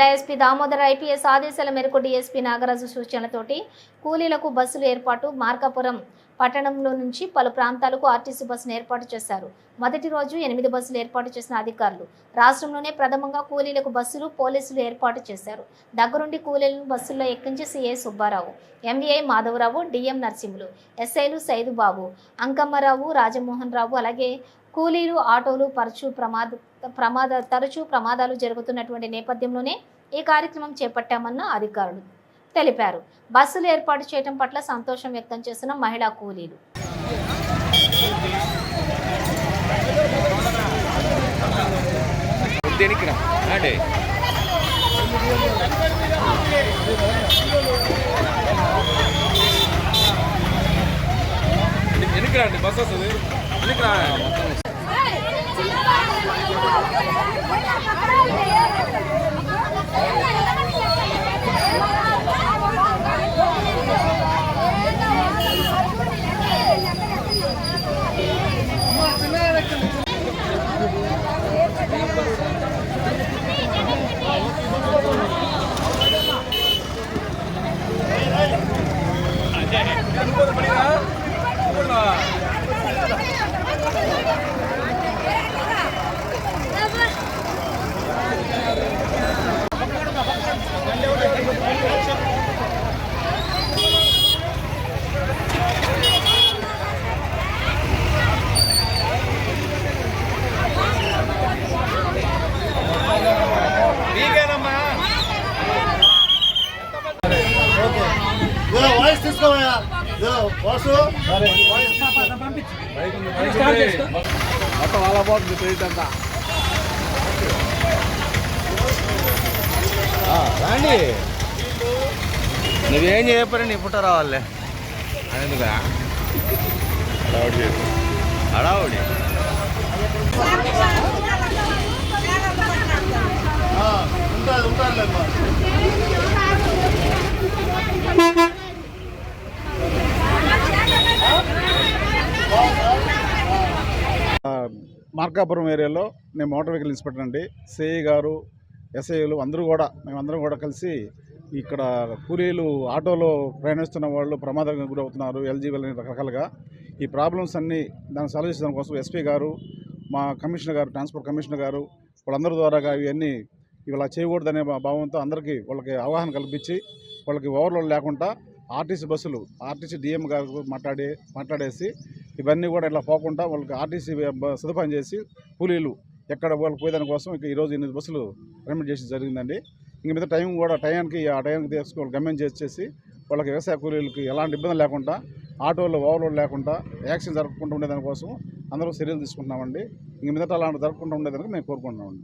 జిల్లా SP Damodar IPS ఆదేశాల మేరకు డీఎస్పీ నాగరాజు సూచనలతోటి కూలీలకు బస్సులు ఏర్పాటు మార్కాపురం పట్టణంలో నుంచి పలు ప్రాంతాలకు ఆర్టీసీ బస్సును ఏర్పాటు చేశారు. మొదటి రోజు 8 బస్సులు ఏర్పాటు చేసిన అధికారులు రాష్ట్రంలోనే ప్రథమంగా కూలీలకు బస్సులు పోలీసులు ఏర్పాటు చేశారు. దగ్గరుండి కూలీలను బస్సుల్లో ఎక్కించి CI Subbarao, MVI Madhavarao, DM Narasimhulu, ఎస్ఐలు సైదుబాబు, అంకమ్మరావు, రాజమోహన్ రావు, అలాగే కూలీలు ఆటోలు తరచూ ప్రమాదాలు జరుగుతున్నటువంటి నేపథ్యంలోనే ఈ కార్యక్రమం చేపట్టామన్న అధికారులు తెలిపారు. బస్సులు ఏర్పాటు చేయడం పట్ల సంతోషం వ్యక్తం చేసిన మహిళా కూలీలు బస్ వస్తుంది మొత్తం వాళ్ళ పోతుంది ప్లేట్ అంతా రాండి. నువ్వేం చేయకపోయినా నీ పుట్ట రావాలే అనేందుకు హడావుడి మార్కాపురం ఏరియాలో నేను మోటార్ వెహికల్ ఇన్స్పెక్టర్ అండి. సిఐ గారు, ఎస్ఐలు మేమందరం కూడా కలిసి ఇక్కడ కూలీలు ఆటోలో ప్రయాణిస్తున్న వాళ్ళు ప్రమాదానికి గురవుతున్నారు, ఎల్జీబీలు రకరకాలుగా ఈ ప్రాబ్లమ్స్ అన్నీ దాన్ని సాల్వ్ చేసే కోసం ఎస్పీ గారు, మా కమిషనర్ గారు, ట్రాన్స్పోర్ట్ కమిషనర్ గారు వాళ్ళందరి ద్వారా ఇవన్నీ ఇలా చేయకూడదనే భావంతో అందరికీ వాళ్ళకి అవగాహన కల్పించి వాళ్ళకి ఓవర్లోడ్ లేకుండా ఆర్టీసీ బస్సులు డిఎం గారు మాట్లాడేసి ఇవన్నీ కూడా ఇలా పోకుండా వాళ్ళకి ఆర్టీసీ సదుపాయం చేసి కూలీలు ఎక్కడ వాళ్ళకి పోయేదాని కోసం ఈరోజు 8 బస్సులు అరేంజ్ చేసి జరిగిందండి. ఇంక మీద టైంకి తీసుకొని గమ్యం చేసి వాళ్ళకి వ్యవసాయ కూలీలకి ఎలాంటి ఇబ్బంది లేకుండా ఆటోలో ఓవర్లోడ్ లేకుండా యాక్సిడెంట్ జరగకుండా ఉండేదాని కోసం అందరూ చర్యలు తీసుకుంటున్నామండి. ఇంక మీద అలాంటి జరగకుండా ఉండేదానికి మేము కోరుకుంటున్నామండి.